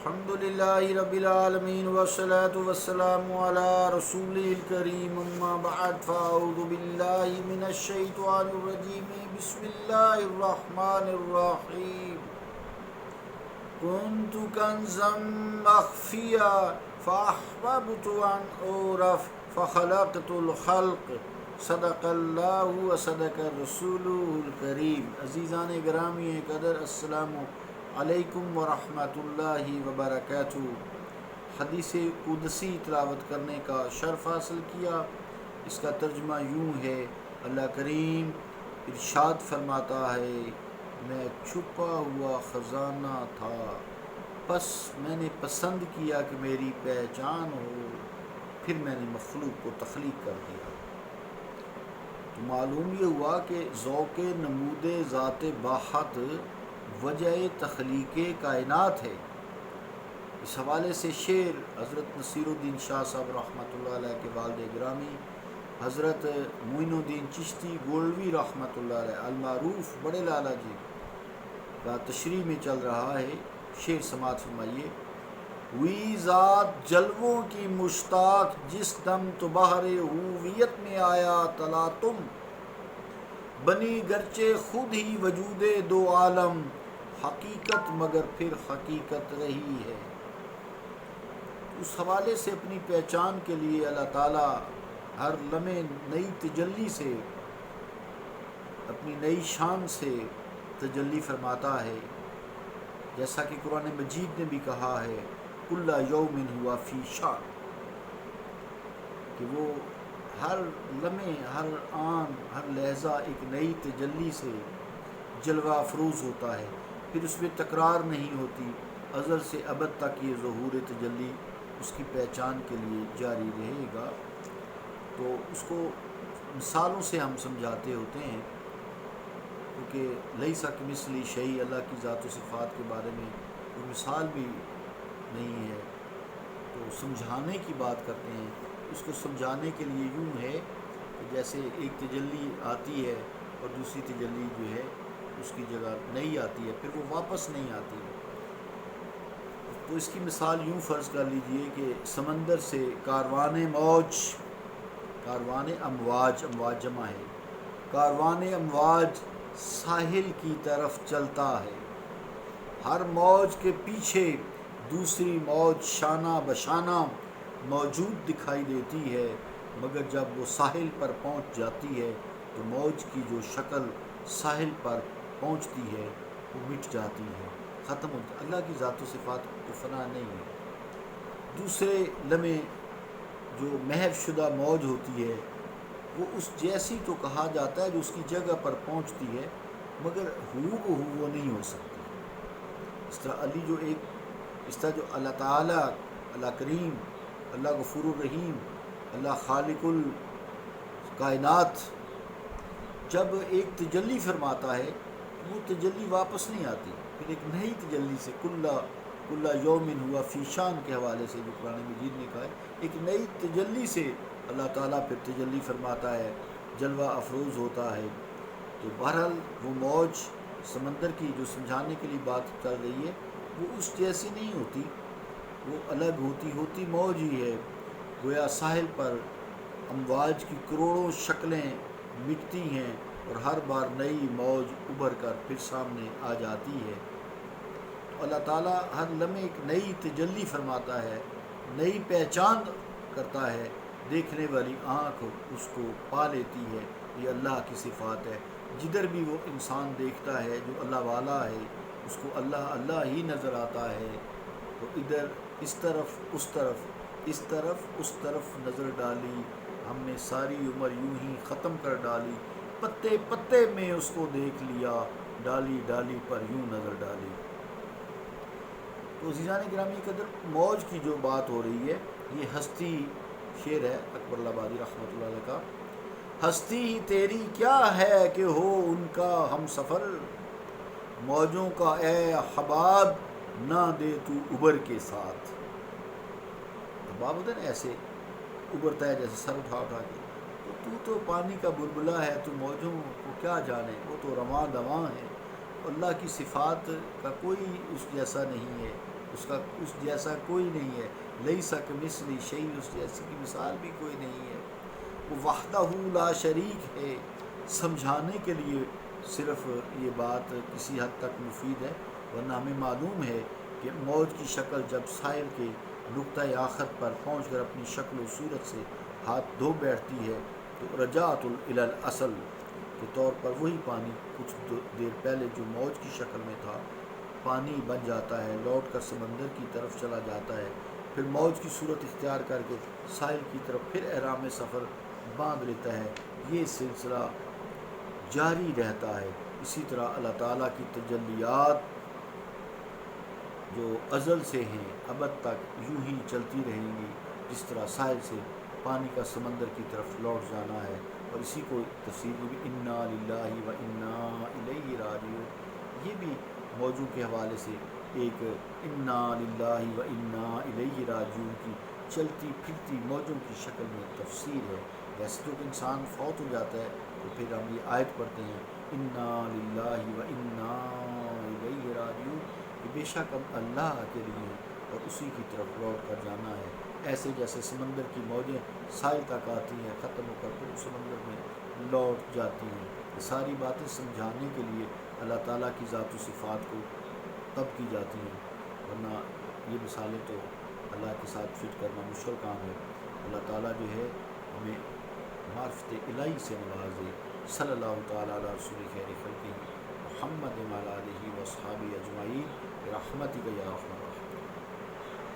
الحمد لله رب العالمين والصلاة والسلام على رسوله الكريم أما بعد فأعوذ بالله من الشيطان الرجيم بسم الله الرحمن الرحيم كنت كنزا مخفيا فأحببت أن أعرف فخلقت الخلق صدق اللہ وصدق الرسول الکریم۔ عزیزان گرامی قدر، السلام علیکم ورحمۃ اللہ وبرکاتہ۔ حدیث قدسی تلاوت کرنے کا شرف حاصل کیا۔ اس کا ترجمہ یوں ہے، اللہ کریم ارشاد فرماتا ہے، میں چھپا ہوا خزانہ تھا، پس میں نے پسند کیا کہ میری پہچان ہو، پھر میں نے مخلوق کو تخلیق کر دیا۔ تو معلوم یہ ہوا کہ ذوق نمود ذات باحت وجہ تخلیق کائنات ہے۔ اس حوالے سے شعر حضرت نصیر الدین شاہ صاحب رحمۃ اللہ علیہ کے والد گرامی حضرت معین الدین چشتی گولوی رحمۃ اللہ علیہ المعروف بڑے لالا جی کا تشریح میں چل رہا ہے۔ شعر سماعت فرمائیے۔ ہوئی ذات جلووں کی مشتاق جس دم تو بہر ہویت میں آیا تلا تم، بنی گرچہ خود ہی وجود دو عالم، حقیقت مگر پھر حقیقت رہی ہے۔ اس حوالے سے اپنی پہچان کے لیے اللہ تعالیٰ ہر لمحے نئی تجلی سے، اپنی نئی شان سے تجلی فرماتا ہے، جیسا کہ قرآن مجید نے بھی کہا ہے کل یوم ہوا فی شان، کہ وہ ہر لمحے، ہر آن، ہر لحظہ ایک نئی تجلی سے جلوہ افروز ہوتا ہے، پھر اس میں تکرار نہیں ہوتی، ازل سے ابد تک یہ ظہور تجلی اس کی پہچان کے لیے جاری رہے گا۔ تو اس کو مثالوں سے ہم سمجھاتے ہوتے ہیں، کیونکہ لیس کمثلہ شیء، اللہ کی ذات و صفات کے بارے میں کوئی مثال بھی نہیں ہے، تو سمجھانے کی بات کرتے ہیں۔ اس کو سمجھانے کے لیے یوں ہے کہ جیسے ایک تجلی آتی ہے اور دوسری تجلی جو ہے اس کی جگہ نہیں آتی ہے، پھر وہ واپس نہیں آتی۔ تو اس کی مثال یوں فرض کر لیجئے کہ سمندر سے کاروان موج، کاروان امواج، امواج جمع ہے، کاروان امواج ساحل کی طرف چلتا ہے، ہر موج کے پیچھے دوسری موج شانہ بشانہ موجود دکھائی دیتی ہے، مگر جب وہ ساحل پر پہنچ جاتی ہے تو موج کی جو شکل ساحل پر پہنچتی ہے وہ مٹ جاتی ہے، ختم ہو جاتی ہے۔ اللہ کی ذات و صفات کو فنا نہیں ہے۔ دوسرے لمحے جو محو شدہ موج ہوتی ہے وہ اس جیسی تو کہا جاتا ہے جو اس کی جگہ پر پہنچتی ہے، مگر ہو وہ نہیں ہو سکتی۔ اس طرح اس طرح جو اللہ تعالیٰ، اللہ کریم، اللہ غفور الرحیم، اللہ خالق الکائنات جب ایک تجلی فرماتا ہے وہ تجلی واپس نہیں آتی، پھر ایک نئی تجلی سے کل یوم ہوا فی شان کے حوالے سے جو قرآن مجید نے کہا ہے، ایک نئی تجلی سے اللہ تعالیٰ پھر تجلی فرماتا ہے، جلوہ افروز ہوتا ہے۔ تو بہرحال وہ موج سمندر کی جو سمجھانے کے لیے بات کر رہی ہے وہ اس جیسی نہیں ہوتی، وہ الگ ہوتی موج ہی ہے۔ گویا ساحل پر امواج کی کروڑوں شکلیں مٹتی ہیں اور ہر بار نئی موج ابھر کر پھر سامنے آ جاتی ہے۔ تو اللہ تعالیٰ ہر لمحے ایک نئی تجلی فرماتا ہے، نئی پہچان کرتا ہے، دیکھنے والی آنکھ اس کو پا لیتی ہے۔ یہ اللہ کی صفات ہے۔ جدھر بھی وہ انسان دیکھتا ہے جو اللہ والا ہے، اس کو اللہ اللہ ہی نظر آتا ہے۔ تو ادھر اس طرف اس طرف، اس طرف اس طرف نظر ڈالی، ہم نے ساری عمر یوں ہی ختم کر ڈالی، پتے پتے میں اس کو دیکھ لیا، ڈالی ڈالی پر یوں نظر ڈالی۔ تو عزیزان گرامی قدر، موج کی جو بات ہو رہی ہے یہ ہستی، شعر ہے اکبر اللہ آبادی رحمۃ اللہ علیہ کا، ہستی ہی تیری کیا ہے کہ ہو ان کا ہم سفر، موجوں کا اے حباب نہ دے تو ابر کے ساتھ۔ حباب ہوتا ہے نا، ایسے ابرتا ہے جیسے سر اٹھا کے، تو پانی کا بلبلا ہے، تو موجوں کو کیا جانے، وہ تو رواں دواں ہے، اللہ کی صفات کا کوئی اس جیسا نہیں ہے، اس جیسا کوئی نہیں ہے، لیس کمثلہ شیء، اس جیسی کی مثال بھی کوئی نہیں ہے۔ وہ وحدہ لا شریک ہے۔ سمجھانے کے لیے صرف یہ بات کسی حد تک مفید ہے، ورنہ ہمیں معلوم ہے کہ موج کی شکل جب ساحل کے نقطۂ آخر پر پہنچ کر اپنی شکل و صورت سے ہاتھ دھو بیٹھتی ہے تو رجعت الی الاصل کے طور پر وہی پانی کچھ دیر پہلے جو موج کی شکل میں تھا پانی بن جاتا ہے، لوٹ کر سمندر کی طرف چلا جاتا ہے، پھر موج کی صورت اختیار کر کے ساحل کی طرف پھر احرام سفر باندھ لیتا ہے۔ یہ سلسلہ جاری رہتا ہے۔ اسی طرح اللہ تعالیٰ کی تجلیات جو ازل سے ہیں ابد تک یوں ہی چلتی رہیں گی، جس طرح ساحل سے پانی کا سمندر کی طرف لوٹ جانا ہے۔ اور اسی کو تفسیر میں بھی انا للہ و انا الیہ راجعون، یہ بھی موجوں کے حوالے سے ایک انا للہ و انا الیہ راجعون کی چلتی پھرتی موجوں کی شکل میں تفسیر ہے۔ ویسے تو انسان فوت ہو جاتا ہے تو پھر ہم یہ آیت پڑھتے ہیں انا للہ و انا الیہ راجعون، کہ بے شک اب اللہ کے لیے اور اسی کی طرف لوٹ کر جانا ہے۔ ایسے جیسے سمندر کی موجیں ساحل تک آتی ہیں، ختم ہو کر پھر سمندر میں لوٹ جاتی ہیں۔ یہ ساری باتیں سمجھانے کے لیے اللہ تعالیٰ کی ذات و صفات کو تب کی جاتی ہیں، ورنہ یہ مثالیں تو اللہ کے ساتھ فٹ کرنا مشکل کام ہے۔ اللہ تعالیٰ جو ہے ہمیں معرفت الہی سے نوازے۔ صلی اللہ تعالیٰ علی رسول خیر خلقہ محمد وعلی آلہ و اصحابہ اجمعین برحمتک یا ارحم